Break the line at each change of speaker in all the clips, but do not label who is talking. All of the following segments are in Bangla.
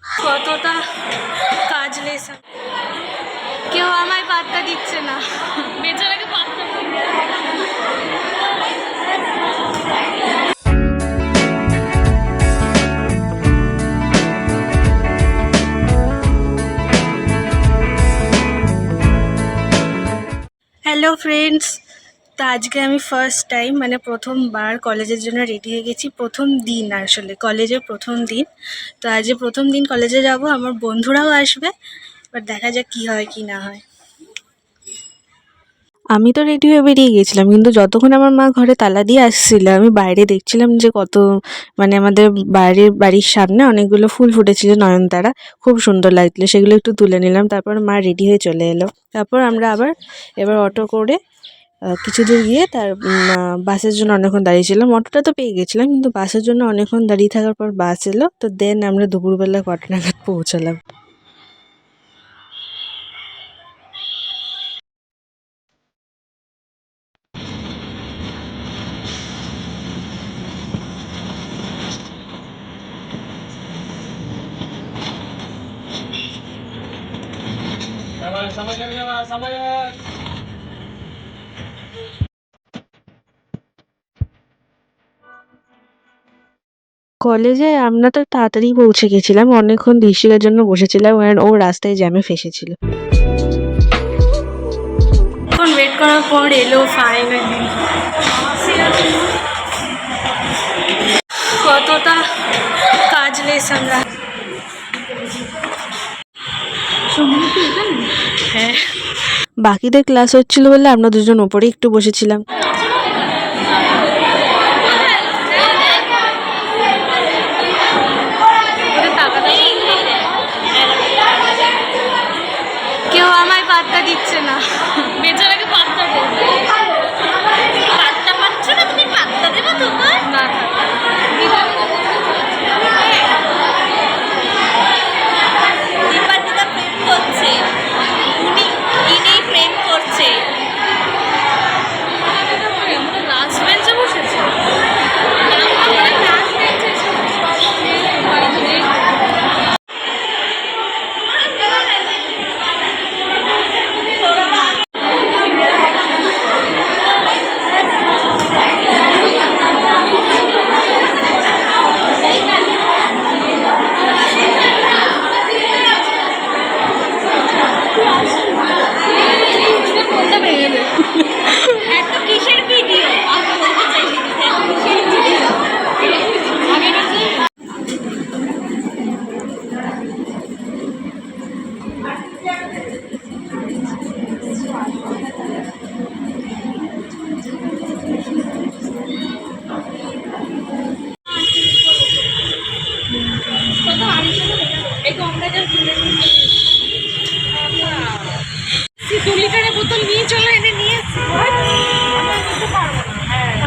কতটা কাজ লেসা, কেউ আমায় পাত্তা দিচ্ছে না, বেচারাকে পাত্তা। হ্যালো ফ্রেন্ডস, তো আজকে আমি ফার্স্ট টাইম মানে প্রথমবার কলেজের জন্য রেডি হয়ে গেছি। প্রথম দিন, আসলে কলেজের প্রথম দিন। তো আজকে প্রথম দিন কলেজে যাব, আমার বন্ধুরাও আসবে, বাট দেখা যাক কী হয় কি না হয়। আমি তো রেডি হয়ে বেরিয়ে গেছিলাম, কিন্তু যতক্ষণ আমার মা ঘরে তালা দিয়ে আসছিল আমি বাইরে দেখছিলাম যে কত মানে আমাদের বাড়ির সামনে অনেকগুলো ফুল ফুটেছিল, নয়নতারা, খুব সুন্দর লাগছিল, সেগুলো একটু তুলে নিলাম। তারপর মা রেডি হয়ে চলে এলো। তারপর আমরা এবার অটো করে কিছু দূর গিয়ে বাসের জন্য অনেকক্ষণ দাঁড়িয়েছিলাম। অটোটা তো পেয়ে গেছিলাম, কিন্তু বাসের জন্য অনেকক্ষণ দাঁড়িয়ে থাকার পর বাস এলো। তো দেন আমরা দুপুরবেলা কটা নাগাদ পৌঁছালাম। কলেজে আমরা তো তাড়াতাড়ি পৌঁছে গেছিলাম, অনেকক্ষণ দৃশ্যের জন্য বসেছিলাম, কারণ ও রাস্তায় জ্যামে ফেসেছিল। এখন ওয়েট করার পর এলো ফাইনালি। কতটা কাজলেস আমরা। হ্যাঁ, বাকিদের ক্লাস হচ্ছিল বলে আমরা দুজন ওপরে একটু বসেছিলাম। কেউ আমায় পাত্তা দিচ্ছে না, বেচারাকে পাত্তা দেবে। পাত্তা পাচ্ছ না তুমি, পাত্তা দেবে তোমার না। দীপান্বিতা প্রেম করছে, ইনি প্রেম করছে। লাস্ট বেঞ্চে বসেছে।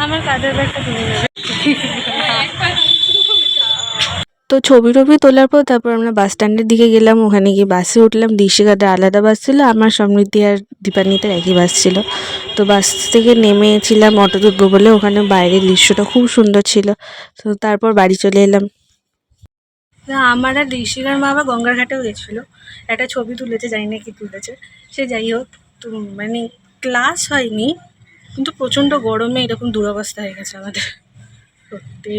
আমার কাঁধের ব্যাগটা কিনে নেবে। তো ছবি টবি তোলার পর তারপর আমরা বাস স্ট্যান্ডের দিকে গেলাম, ওখানে গিয়ে বাসে উঠলাম। দৃশ্যিকাদের আলাদা বাস ছিল, আমার সমৃদ্ধি আর দীপান্বিতার একই বাস ছিল। তো বাস থেকে নেমেছিলাম অটো উঠবো বলে, ওখানে বাইরের দৃশ্যটা খুব সুন্দর ছিল। তো তারপর বাড়ি চলে এলাম। আমার আর ঋষিকার মা আবার গঙ্গার ঘাটেও গেছিলো, একটা ছবি তুলেছে, জানি না কি তুলেছে, সে যাই হোক। তো মানে ক্লাস হয়নি, কিন্তু প্রচণ্ড গরমে এরকম দুরবস্থা হয়ে গেছে আমাদের সত্যি।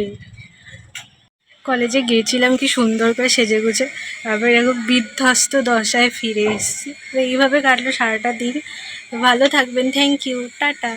কলেজে গিয়েছিলাম কি সুন্দর করে সেজে গুজে, তারপর এরকম বিধ্বস্ত দশায় ফিরে এসেছি। তো এইভাবে কাটলো সারাটা দিন। ভালো থাকবেন, থ্যাংক ইউ, টাটা।